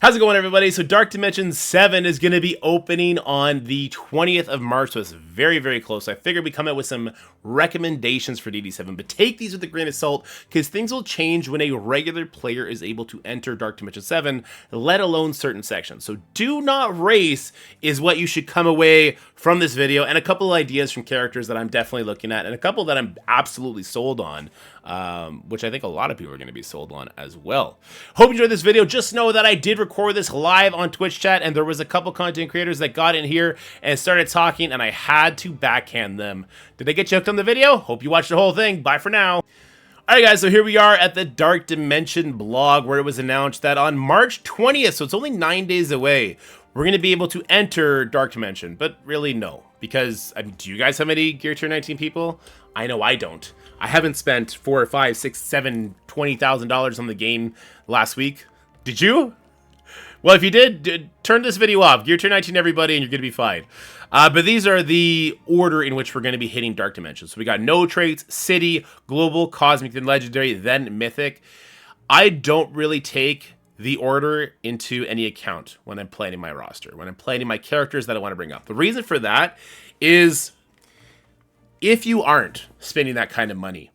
How's it going, everybody? So Dark Dimension 7 is going to be opening on the 20th of March, so it's very, very close. I figured we'd come out with some recommendations for DD7, but take these with a grain of salt, because things will change when a regular player is able to enter Dark Dimension 7, let alone certain sections. So do not race is what you should come away from this video, and a couple of ideas from characters that I'm definitely looking at, and a couple that I'm absolutely sold on, which I think a lot of people are going to be sold on as well. Hope you enjoyed this video. Just know that I did record this live on Twitch chat, and there was a couple content creators that got in here and started talking, and I had to backhand them. Did I get you hooked on the video? Hope you watched the whole thing. Bye for now. Alright guys, so here we are at the Dark Dimension blog, where it was announced that on March 20th, so it's only 9 days away, we're going to be able to enter Dark Dimension. But really, no. Because, I mean, do you guys have any Gear Tier 19 people? I know I don't. I haven't spent $4,000 or $5,000, $6,000, $7,000, $20,000 on the game last week. Did you? Well, if you did, turn this video off. Gear Tier 19 everybody, and you're going to be fine. But these are the order in which we're going to be hitting Dark Dimension. So we got no traits, City, Global, Cosmic, then Legendary, then Mythic. I don't really take the order into any account when I'm planning my roster, when I'm planning my characters that I want to bring up. The reason for that is if you aren't spending that kind of money,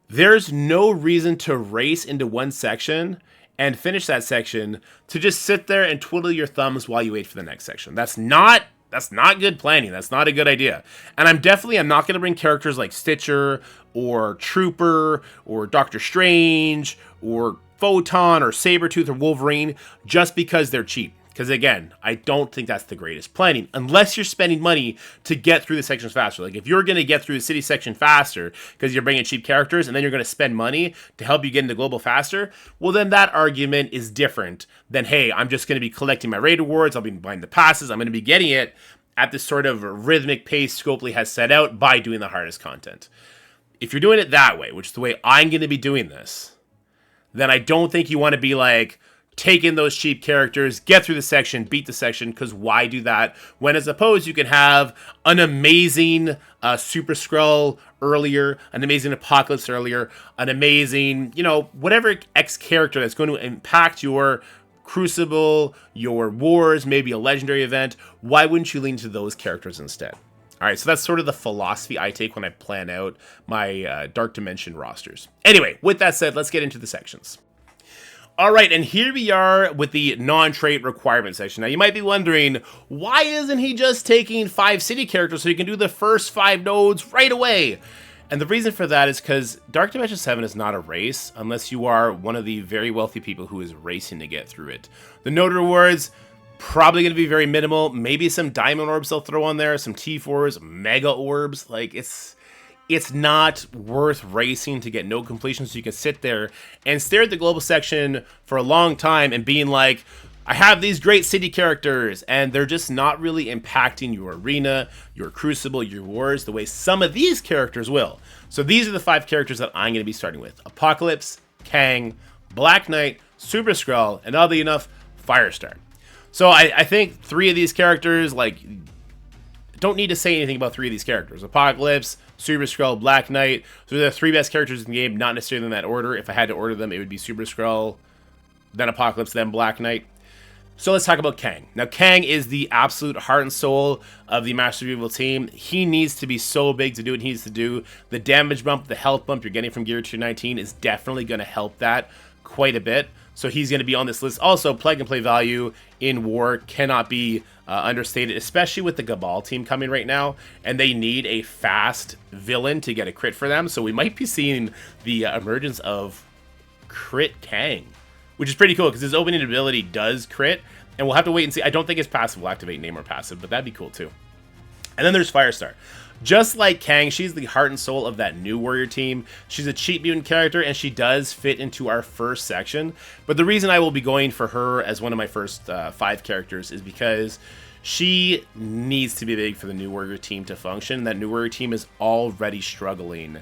there's no reason to race into one section and finish that section to just sit there and twiddle your thumbs while you wait for the next section. That's not good planning. That's not a good idea. And I'm not going to bring characters like Stitcher or Trooper or Doctor Strange or Photon or Sabretooth or Wolverine just because they're cheap. Because again, I don't think that's the greatest planning, unless you're spending money to get through the sections faster. Like if you're going to get through the city section faster because you're bringing cheap characters and then you're going to spend money to help you get into global faster, well then that argument is different than, hey, I'm just going to be collecting my raid rewards, I'll be buying the passes, I'm going to be getting it at this sort of rhythmic pace Scopely has set out by doing the hardest content. If you're doing it that way, which is the way I'm going to be doing this, then I don't think you want to be like, take in those cheap characters, get through the section, beat the section, because why do that? When as opposed you can have an amazing Super Skrull earlier, an amazing Apocalypse earlier, an amazing, whatever X character that's going to impact your Crucible, your Wars, maybe a Legendary event. Why wouldn't you lean to those characters instead? All right, so that's sort of the philosophy I take when I plan out my Dark Dimension rosters. Anyway, with that said, let's get into the sections. All right, and here we are with the non-trait requirement section. Now, you might be wondering, why isn't he just taking 5 city characters so he can do the first 5 nodes right away? And the reason for that is because Dark Dimension 7 is not a race unless you are one of the very wealthy people who is racing to get through it. The node rewards, probably going to be very minimal. Maybe some diamond orbs they'll throw on there, some T4s, mega orbs. Like, it's not worth racing to get node completion, so you can sit there and stare at the global section for a long time and being like, I have these great city characters, and they're just not really impacting your arena, your Crucible, your Wars, the way some of these characters will. So these are the 5 characters that I'm going to be starting with. Apocalypse, Kang, Black Knight, Super Skrull, and oddly enough, Firestar. So I think 3 of these characters, don't need to say anything about 3 of these characters. Apocalypse, Super Skrull, Black Knight. So they're the 3 best characters in the game, not necessarily in that order. If I had to order them, it would be Super Skrull, then Apocalypse, then Black Knight. So let's talk about Kang. Now, Kang is the absolute heart and soul of the Master of Evil team. He needs to be so big to do what he needs to do. The damage bump, the health bump you're getting from Gear Tier 19 is definitely going to help that quite a bit. So he's going to be on this list. Also, plug and play value in War cannot be understated, especially with the Cabal team coming right now, and they need a fast villain to get a crit for them. So we might be seeing the emergence of Crit Kang, which is pretty cool because his opening ability does crit, and we'll have to wait and see. I don't think his passive will activate name or passive, but that'd be cool too. And then there's Firestar. Just like Kang, she's the heart and soul of that new warrior team. She's a cheap mutant character, and she does fit into our first section. But the reason I will be going for her as one of my first 5 characters is because she needs to be big for the new warrior team to function. That new warrior team is already struggling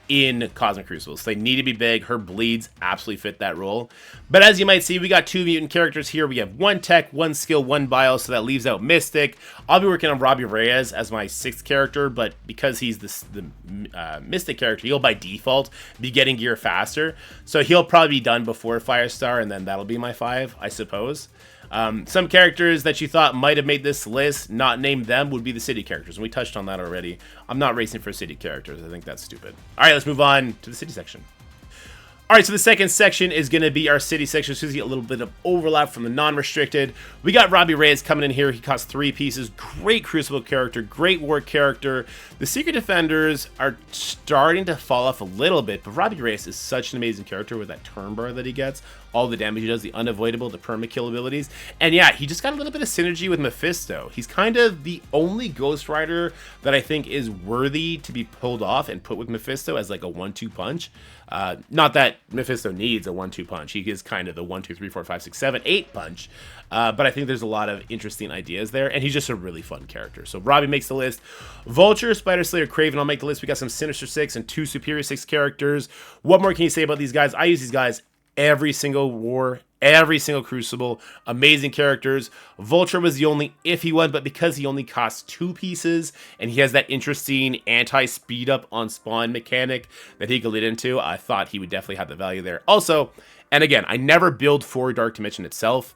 in Cosmic Crucibles. They need to be big. Her bleeds absolutely fit that role. But as you might see, we got 2 mutant characters here. We have 1 tech, 1 skill, 1 bio, so that leaves out Mystic. I'll be working on Robbie Reyes as my 6th character, but because he's the Mystic character, he'll by default be getting gear faster. So he'll probably be done before Firestar, and then that'll be my 5, I suppose. Some characters that you thought might have made this list, not named them, would be the city characters, and we touched on that already. I'm not racing for city characters. I think that's stupid. All right, let's move on to the city section. All right, so the second section is going to be our city section. So we get a little bit of overlap from the non-restricted. We got Robbie Reyes coming in here. He costs 3 pieces. Great Crucible character, great War character. The Secret Defenders are starting to fall off a little bit, but Robbie Reyes is such an amazing character with that turn bar that he gets. All the damage he does, the unavoidable, the perma-kill abilities. And yeah, he just got a little bit of synergy with Mephisto. He's kind of the only Ghost Rider that I think is worthy to be pulled off and put with Mephisto as like a 1-2 punch. Not that Mephisto needs a 1-2 punch. He is kind of the 1, 2, 3, 4, 5, 6, 7, 8 punch. But I think there's a lot of interesting ideas there, and he's just a really fun character. So Robbie makes the list. Vulture, Spider Slayer, Kraven, I'll make the list. We got some Sinister 6 and 2 Superior 6 characters. What more can you say about these guys? I use these guys every single war, every single Crucible. Amazing characters. Vulture was the only iffy one, but because he only costs 2 pieces and he has that interesting anti-speed up on spawn mechanic that he could lead into, I thought he would definitely have the value there. Also, and again, I never build for Dark Dimension itself,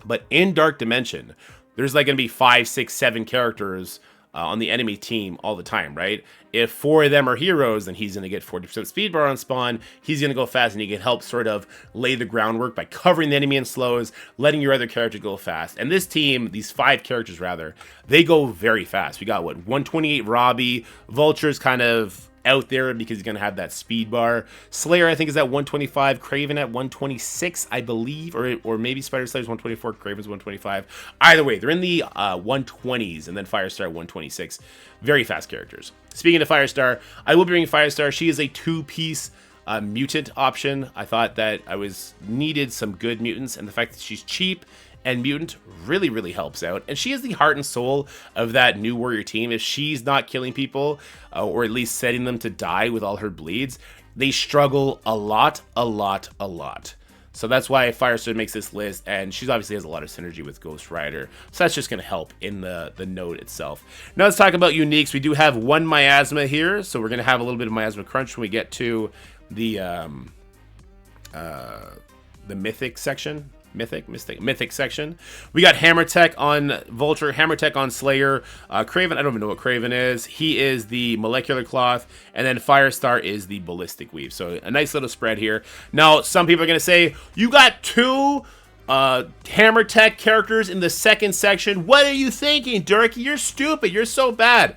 but in Dark Dimension, there's like going to be 5, 6, 7 characters on the enemy team all the time, right? If 4 of them are heroes, then he's going to get 40% speed bar on spawn. He's going to go fast, and he can help sort of lay the groundwork by covering the enemy in slows, letting your other character go fast. And this team, these 5 characters rather, they go very fast. We got, what, 128 Robbie. Vulture's kind of out there because he's going to have that speed bar. Slayer, I think, is at 125. Kraven at 126, I believe. Or maybe Spider Slayer's 124. Kraven's 125. Either way, they're in the 120s. And then Firestar at 126. Very fast characters. Speaking of Firestar, I will be bringing Firestar. She is a 2-piece mutant option. I thought that I needed some good mutants. And the fact that she's cheap and mutant really, really helps out. And she is the heart and soul of that new warrior team. If she's not killing people, or at least setting them to die with all her bleeds, they struggle a lot. So that's why Firestar makes this list, and she obviously has a lot of synergy with Ghost Rider. So that's just going to help in the node itself. Now let's talk about uniques. We do have 1 miasma here, so we're going to have a little bit of miasma crunch when we get to the Mythic section. Mythic section. We got Hammer Tech on Vulture, Hammer Tech on Slayer, Kraven, I don't even know what Kraven is. He is the Molecular Cloth, and then Firestar is the Ballistic Weave. So a nice little spread here. Now, some people are going to say, you got 2 Hammer Tech characters in the second section. What are you thinking, Dirk? You're stupid. You're so bad.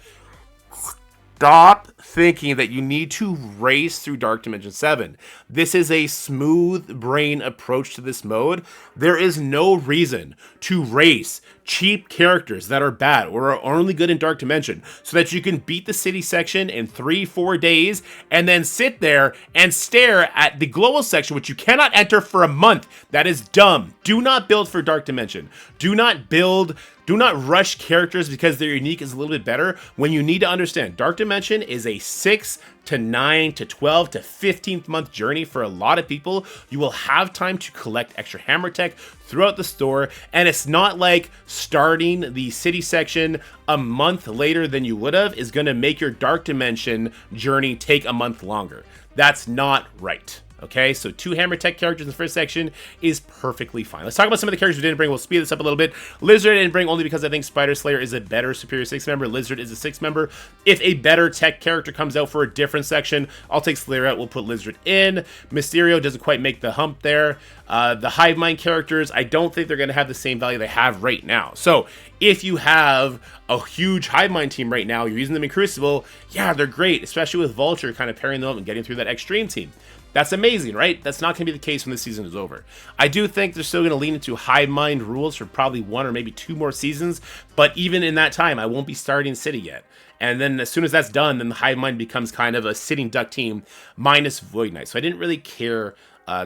Stop thinking that you need to race through Dark Dimension 7. This is a smooth brain approach to this mode. There is no reason to race cheap characters that are bad or are only good in Dark Dimension so that you can beat the city section in 3-4 days and then sit there and stare at the global section, which you cannot enter for a month. That is dumb. Do not build for Dark Dimension. Do not rush characters because their unique is a little bit better when you need to understand Dark Dimension is a 6 to 9 to 12 to 15th month journey for a lot of people. You will have time to collect extra Hammer Tech throughout the store, and it's not like starting the city section a month later than you would have is going to make your Dark Dimension journey take a month longer. That's not right. Okay, so 2 Hammer Tech characters in the first section is perfectly fine. Let's talk about some of the characters we didn't bring. We'll speed this up a little bit. Lizard I didn't bring only because I think Spider Slayer is a better Superior 6 member. Lizard is a 6 member. If a better tech character comes out for a different section, I'll take Slayer out. We'll put Lizard in. Mysterio doesn't quite make the hump there. The Hive Mind characters, I don't think they're going to have the same value they have right now. So if you have a huge Hive Mind team right now, you're using them in Crucible, yeah, they're great, especially with Vulture kind of pairing them up and getting through that Extreme team. That's amazing, right? That's not going to be the case when this season is over. I do think they're still going to lean into Hive Mind rules for probably 1 or maybe 2 more seasons, but even in that time, I won't be starting City yet. And then as soon as that's done, then the Hive Mind becomes kind of a sitting duck team minus Void Knight. So I didn't really care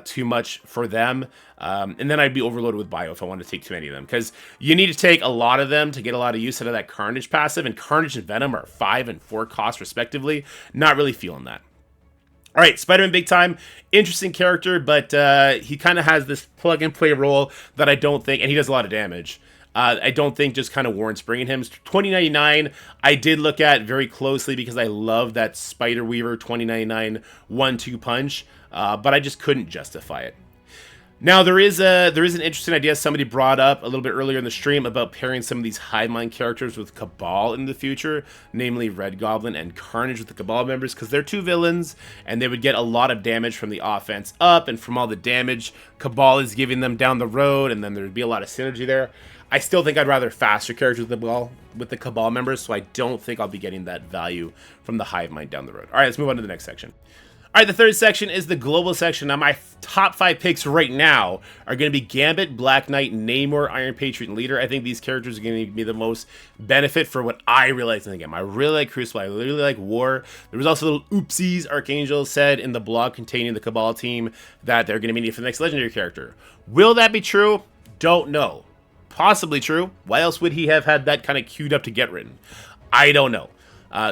too much for them. And then I'd be overloaded with bio if I wanted to take too many of them, because you need to take a lot of them to get a lot of use out of that Carnage passive, and Carnage and Venom are 5 and 4 cost respectively. Not really feeling that. All right, Spider-Man Big Time, interesting character, but he kind of has this plug-and-play role that I don't think, and he does a lot of damage. I don't think just kind of warrants bringing him. 2099, I did look at very closely because I love that Spider Weaver 2099 1-2 punch, but I just couldn't justify it. Now there is an interesting idea somebody brought up a little bit earlier in the stream about pairing some of these Hive Mind characters with Cabal in the future, namely Red Goblin and Carnage with the Cabal members, because they're two villains and they would get a lot of damage from the offense up and from all the damage Cabal is giving them down the road, and then there'd be a lot of synergy there. I still think I'd rather faster characters with the Cabal members, so I don't think I'll be getting that value from the Hive Mind down the road. All right, let's move on to the next section. All right, the third section is the global section. Now, my top 5 picks right now are going to be Gambit, Black Knight, Namor, Iron Patriot, and Leader. I think these characters are going to give me the most benefit for what I really like in the game. I really like Crucible. I really like War. There was also little oopsies. Archangel said in the blog containing the Cabal team that they're going to be needed for the next legendary character. Will that be true? Don't know. Possibly true. Why else would he have had that kind of queued up to get written? I don't know.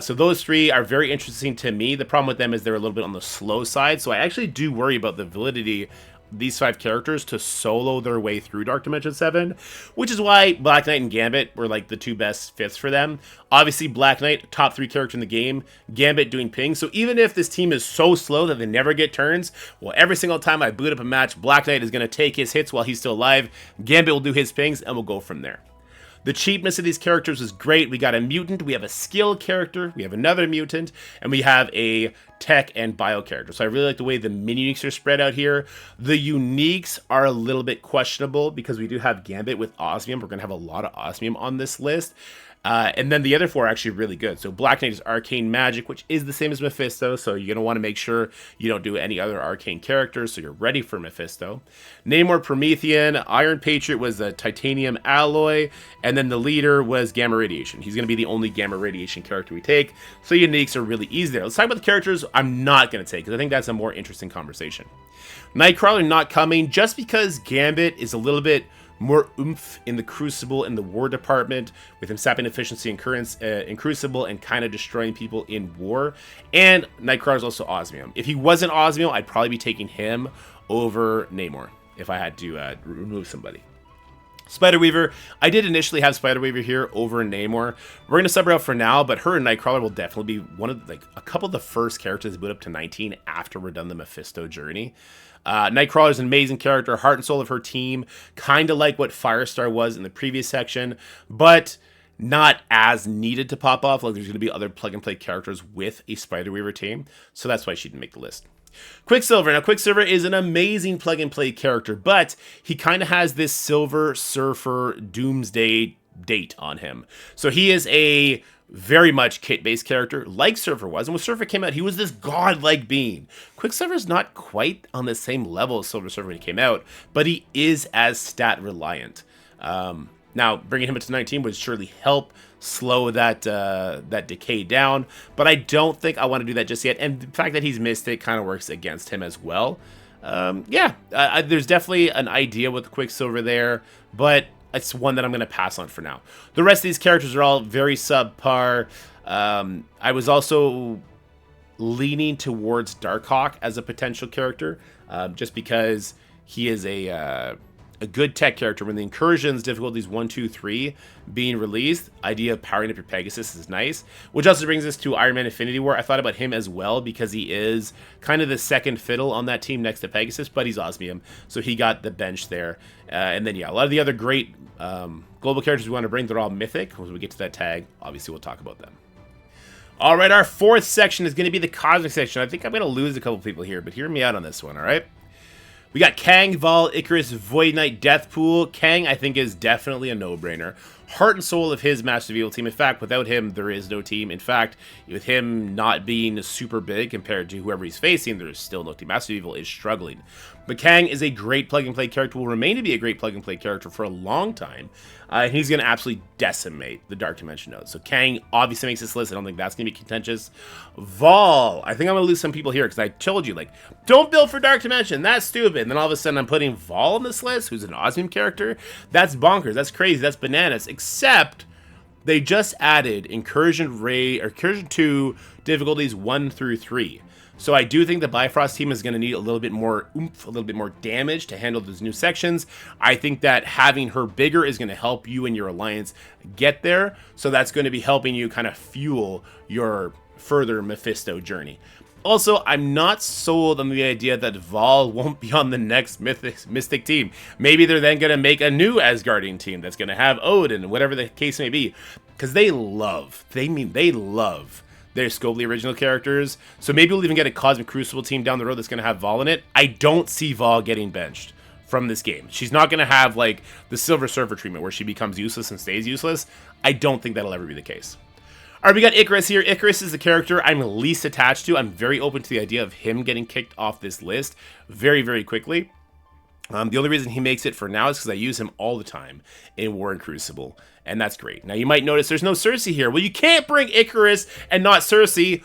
So those 3 are very interesting to me. The problem with them is they're a little bit on the slow side, so I actually do worry about the validity of these 5 characters to solo their way through Dark Dimension 7, which is why Black Knight and Gambit were like the 2 best fits for them. Obviously, Black Knight, top 3 character in the game, Gambit doing pings, so even if this team is so slow that they never get turns, well, every single time I boot up a match, Black Knight is going to take his hits while he's still alive, Gambit will do his pings, and we'll go from there. The cheapness of these characters is great. We got a mutant, we have a skill character, we have another mutant, and we have a tech and bio character. So I really like the way the mini-uniques are spread out here. The uniques are a little bit questionable because we do have Gambit with Osmium. We're going to have a lot of Osmium on this list. And then the other 4 are actually really good. So Black Knight is Arcane Magic, which is the same as Mephisto, so you're going to want to make sure you don't do any other Arcane characters, so you're ready for Mephisto. Namor Promethean, Iron Patriot was a Titanium Alloy, and then the Leader was Gamma Radiation. He's going to be the only Gamma Radiation character we take, so uniques are really easy there. Let's talk about the characters I'm not going to take, because I think that's a more interesting conversation. Nightcrawler not coming, just because Gambit is a little bit more oomph in the Crucible and the War department, with him sapping efficiency in Crucible and kind of destroying people in War. And Nightcrawler is also Osmium. If he wasn't Osmium, I'd probably be taking him over Namor if I had to remove somebody. Spider Weaver, I did initially have Spider Weaver here over Namor. We're going to sub her out for now, but her and Nightcrawler will definitely be one of a couple of the first characters to boot up to 19 after we're done the Mephisto journey. Nightcrawler is an amazing character, heart and soul of her team, kind of like what Firestar was in the previous section, but not as needed to pop off. Like, there's going to be other plug-and-play characters with a Spider Weaver team, so that's why she didn't make the list. Quicksilver. Now, Quicksilver is an amazing plug-and-play character, but he kind of has this Silver Surfer Doomsday date on him. So he is a very much kit-based character, like Surfer was. And when Surfer came out, he was this godlike being. Quicksilver's not quite on the same level as Silver Surfer when he came out, but he is as stat-reliant. Now, bringing him into 19 would surely help slow that decay down, but I don't think I want to do that just yet. And the fact that he's Mystic kind of works against him as well. There's definitely an idea with Quicksilver there, but it's one that I'm going to pass on for now. The rest of these characters are all very subpar. I was also leaning towards Darkhawk as a potential character, just because he is a good tech character. When the incursions difficulties 1, 2, 3 being released, idea of powering up your Pegasus is nice. Which also brings us to Iron Man Infinity War. I thought about him as well because he is kind of the second fiddle on that team next to Pegasus, but he's Osmium, so he got the bench there. And then a lot of the other great global characters we want to bring, they're all Mythic. When we get to that tag, obviously we'll talk about them. All right, our fourth section is going to be the Cosmic section. I think I'm going to lose a couple people here, but hear me out on this one, all right? We got Kang, Val, Icarus, Void Knight, Deathpool. Kang, I think, is definitely a no-brainer. Heart and soul of his Master of Evil team. In fact, without him, there is no team. In fact, with him not being super big compared to whoever he's facing, there's still no team. Master of Evil is struggling. But Kang is a great plug-and-play character, will remain to be a great plug-and-play character for a long time. And he's going to absolutely decimate the Dark Dimension nodes. So Kang obviously makes this list. I don't think that's going to be contentious. Vol. I think I'm going to lose some people here because I told you, like, don't build for Dark Dimension. That's stupid. And then all of a sudden I'm putting Vol on this list, who's an Osmium character. That's bonkers. That's crazy. That's bananas. Except they just added Incursion 2 difficulties 1 through 3. So I do think the Bifrost team is going to need a little bit more oomph, a little bit more damage to handle those new sections. I think that having her bigger is going to help you and your alliance get there. So that's going to be helping you kind of fuel your further Mephisto journey. Also, I'm not sold on the idea that Vol won't be on the next Mystic team. Maybe they're then going to make a new Asgardian team that's going to have Odin, whatever the case may be. Because they love their Scopely original characters. So maybe we'll even get a Cosmic Crucible team down the road that's going to have Vol in it. I don't see Vol getting benched from this game. She's not going to have like the Silver Surfer treatment where she becomes useless and stays useless. I don't think that'll ever be the case. All right, we got Icarus here. Icarus is the character I'm least attached to. I'm very open to the idea of him getting kicked off this list very, very quickly. The only reason he makes it for now is because I use him all the time in War and Crucible, and that's great. Now, you might notice there's no Cersei here. Well, you can't bring Icarus and not Cersei.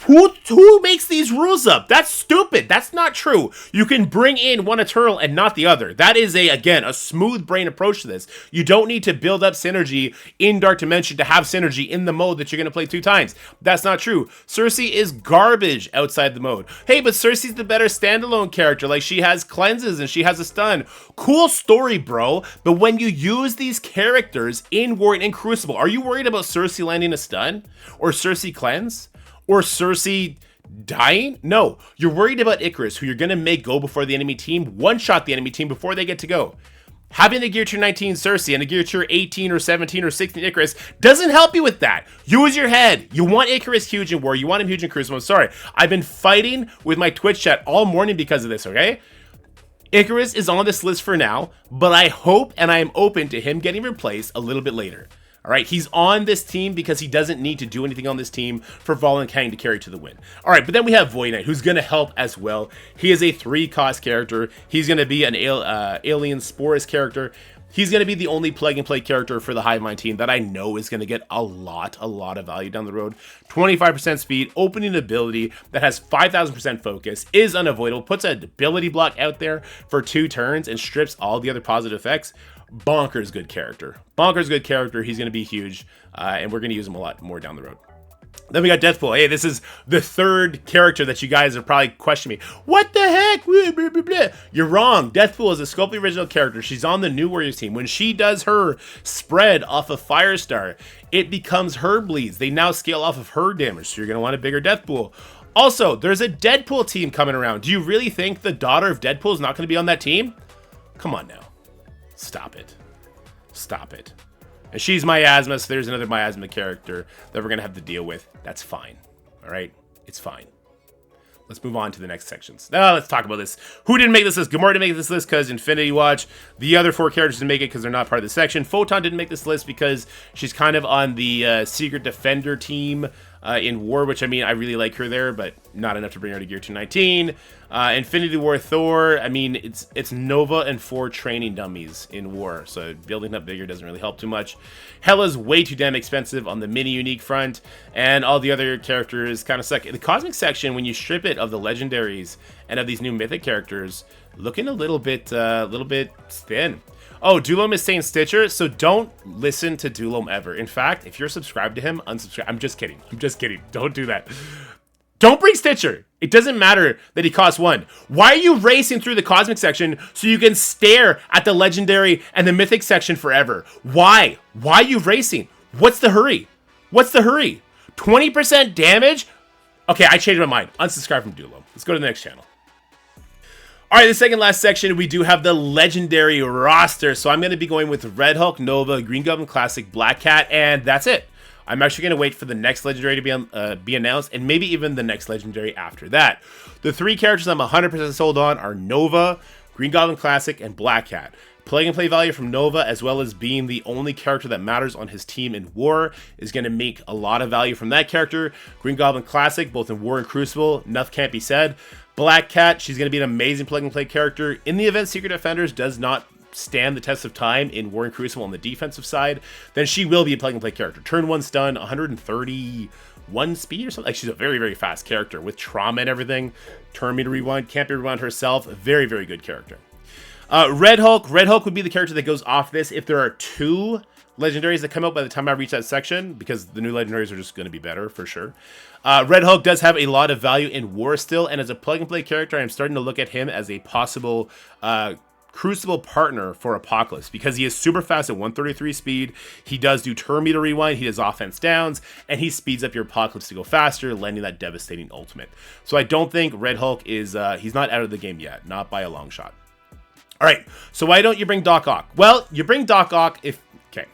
Who makes these rules up? That's stupid. That's not true. You can bring in one Eternal and not the other. That is, again, a smooth brain approach to this. You don't need to build up synergy in Dark Dimension to have synergy in the mode that you're going to play 2 times. That's not true. Cersei is garbage outside the mode. Hey, but Cersei's the better standalone character. Like, she has cleanses and she has a stun. Cool story, bro. But when you use these characters in War and in Crucible, are you worried about Cersei landing a stun? Or Cersei cleanse? Or Cersei dying? No, you're worried about Icarus, who you're going to make go before the enemy team, one-shot the enemy team before they get to go. Having the Gear Tier 19 Cersei and a Gear Tier 18 or 17 or 16 Icarus doesn't help you with that. Use your head. You want Icarus huge in War. You want him huge in Crucible. I'm sorry. I've been fighting with my Twitch chat all morning because of this, okay? Icarus is on this list for now, but I hope and I am open to him getting replaced a little bit later. All right, he's on this team because he doesn't need to do anything on this team for Vol and Kang to carry to the win. All right, but then we have Void Knight, who's going to help as well. He is a 3-cost character. He's going to be an Alien Sporus character. He's going to be the only plug-and-play character for the Hive Mind team that I know is going to get a lot of value down the road. 25% speed, opening ability that has 5,000% focus, is unavoidable, puts an ability block out there for 2 turns, and strips all the other positive effects. Bonkers good character. Bonkers good character. He's going to be huge, and we're going to use him a lot more down the road. Then we got Deathpool. Hey, this is the 3rd character that you guys are probably questioning me. What the heck? Blah, blah, blah, blah. You're wrong. Deathpool is a Scopely original character. She's on the New Warriors team. When she does her spread off of Firestar, it becomes her bleeds. They now scale off of her damage, so you're going to want a bigger Deathpool. Also, there's a Deadpool team coming around. Do you really think the daughter of Deadpool is not going to be on that team? Come on now. Stop it. Stop it. And she's Miasma, so there's another Miasma character that we're going to have to deal with. That's fine. All right? It's fine. Let's move on to the next sections. Now, let's talk about this. Who didn't make this list? Gamora didn't make this list because Infinity Watch. The other 4 characters didn't make it because they're not part of the section. Photon didn't make this list because she's kind of on the Secret Defender team in War, which, I mean, I really like her there, but not enough to bring her to Gear 219. Infinity War Thor, I mean, it's Nova and 4 training dummies in War, so building up bigger doesn't really help too much. Hela's way too damn expensive on the mini-unique front, and all the other characters kind of suck. The Cosmic section, when you strip it of the legendaries and of these new Mythic characters, looking a little bit thin. Oh, Dulom is saying Stitcher, so don't listen to Dulom ever. In fact, if you're subscribed to him, unsubscribe. I'm just kidding. I'm just kidding. Don't do that. Don't bring Stitcher. It doesn't matter that he costs 1. Why are you racing through the Cosmic section so you can stare at the Legendary and the Mythic section forever? Why? Why are you racing? What's the hurry? What's the hurry? 20% damage? Okay, I changed my mind. Unsubscribe from Dulom. Let's go to the next channel. All right, the second last section, we do have the Legendary roster. So I'm going to be going with Red Hulk, Nova, Green Goblin Classic, Black Cat, and that's it. I'm actually going to wait for the next Legendary to be announced, and maybe even the next Legendary after that. The 3 characters I'm 100% sold on are Nova, Green Goblin Classic, and Black Cat. Plug and play value from Nova, as well as being the only character that matters on his team in War, is going to make a lot of value from that character. Green Goblin Classic, both in War and Crucible, enough can't be said. Black Cat, she's going to be an amazing plug and play character. In the event Secret Defenders does not stand the test of time in War and Crucible on the defensive side, then she will be a plug and play character. Turn 1 stun, 131 speed or something. Like, she's a very, very fast character with trauma and everything. Turn meter rewind, can't be rewound herself. Very, very good character. Red Hulk. Red Hulk would be the character that goes off this if there are 2 legendaries that come out by the time I reach that section, because the new legendaries are just going to be better for sure. Red Hulk does have a lot of value in war still, and as a plug-and-play character, I'm starting to look at him as a possible Crucible partner for Apocalypse, because he is super fast at 133 speed. He does do turn meter rewind, he does offense downs, and he speeds up your Apocalypse to go faster, landing that devastating ultimate. So I don't think Red Hulk is, he's not out of the game yet, not by a long shot. All right, so why don't you bring Doc Ock? Well, you bring Doc Ock if... Okay.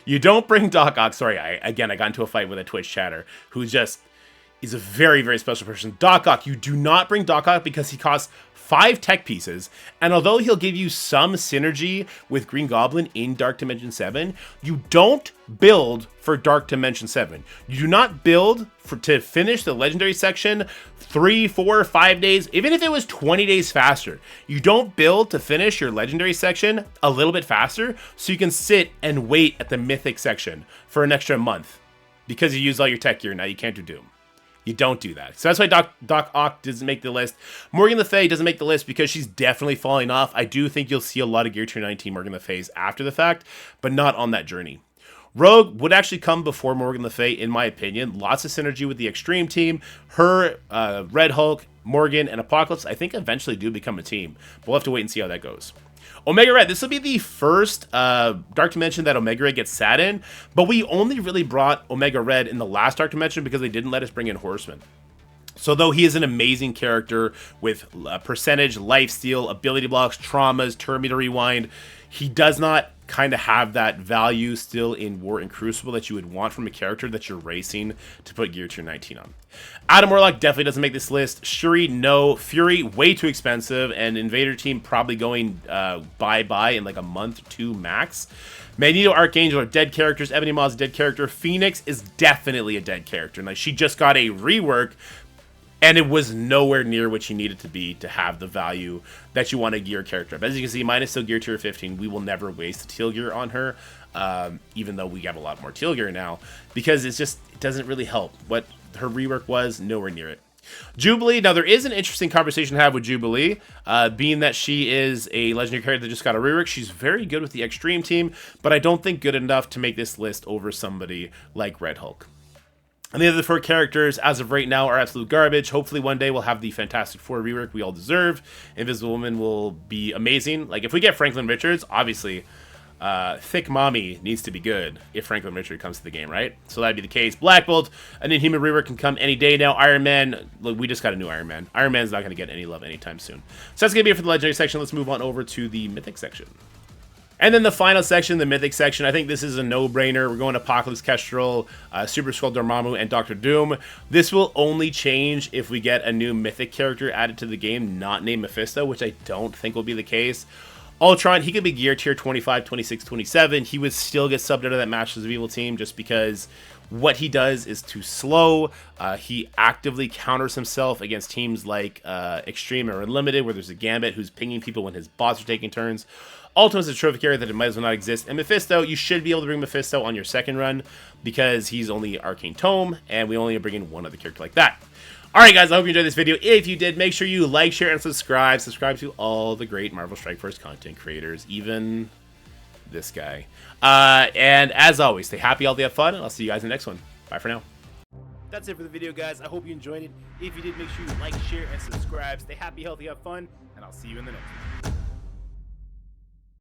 You don't bring Doc Ock. Sorry, I got into a fight with a Twitch chatter who just is a very, very special person. Doc Ock, you do not bring Doc Ock because he costs 5 tech pieces, and although he'll give you some synergy with Green Goblin in Dark Dimension 7, you don't build for Dark Dimension 7. You do not build to finish the Legendary section 3, 4, 5 days, even if it was 20 days faster. You don't build to finish your Legendary section a little bit faster so you can sit and wait at the Mythic section for an extra month because you used all your tech gear. Now you can't do Doom. You don't do that. So that's why Doc Ock doesn't make the list. Morgan Le Fay doesn't make the list because she's definitely falling off. I do think you'll see a lot of Gear Tier 19 Morgan Le Fays after the fact, but not on that journey. Rogue would actually come before Morgan Le Fay, in my opinion. Lots of synergy with the Extreme team. Her, Red Hulk, Morgan, and Apocalypse, I think eventually do become a team. But we'll have to wait and see how that goes. Omega Red, this will be the first Dark Dimension that Omega Red gets sat in, but we only really brought Omega Red in the last Dark Dimension because they didn't let us bring in Horseman. So though he is an amazing character with percentage, lifesteal, ability blocks, traumas, turn meter rewind, he does not kind of have that value still in War and Crucible that you would want from a character that you're racing to put Gear Tier 19 on. Adam Warlock definitely doesn't make this list. Shuri, no. Fury, way too expensive. And Invader Team probably going bye-bye in like a month, 2 max. Magneto, Archangel are dead characters. Ebony Maw is a dead character. Phoenix is definitely a dead character. Like, she just got a rework, and it was nowhere near what she needed to be to have the value that you want a gear character. But as you can see, mine is still Gear Tier 15. We will never waste teal gear on her, even though we have a lot more teal gear now, because it doesn't really help. What her rework was, nowhere near it. Jubilee, now there is an interesting conversation to have with Jubilee, being that she is a legendary character that just got a rework. She's very good with the Extreme team, but I don't think good enough to make this list over somebody like Red Hulk. And the other 4 characters, as of right now, are absolute garbage. Hopefully one day we'll have the Fantastic Four rework we all deserve. Invisible Woman will be amazing. Like, if we get Franklin Richards, obviously, Thick Mommy needs to be good if Franklin Richards comes to the game, right? So that'd be the case. Black Bolt, an Inhuman rework can come any day now. Iron Man, look, we just got a new Iron Man. Iron Man's not going to get any love anytime soon. So that's going to be it for the Legendary section. Let's move on over to the Mythic section. And then the final section, the Mythic section, I think this is a no-brainer. We're going Apocalypse Kestrel, Super Skrull Dormammu, and Dr. Doom. This will only change if we get a new Mythic character added to the game, not named Mephisto, which I don't think will be the case. Ultron, he could be Gear Tier 25, 26, 27. He would still get subbed out of that Masters of Evil team just because what he does is too slow. He actively counters himself against teams like Extreme or Unlimited, where there's a Gambit who's pinging people when his bots are taking turns. Ultimate's a trophy carrier that it might as well not exist. And Mephisto, you should be able to bring Mephisto on your second run because he's only Arcane Tome, and we only bring in one other character like that. Alright guys, I hope you enjoyed this video. If you did, make sure you like, share, and subscribe. Subscribe to all the great Marvel Strike Force content creators, even this guy. And as always, stay happy, healthy, have fun, and I'll see you guys in the next one. Bye for now. That's it for the video, guys. I hope you enjoyed it. If you did, make sure you like, share, and subscribe. Stay happy, healthy, have fun, and I'll see you in the next one.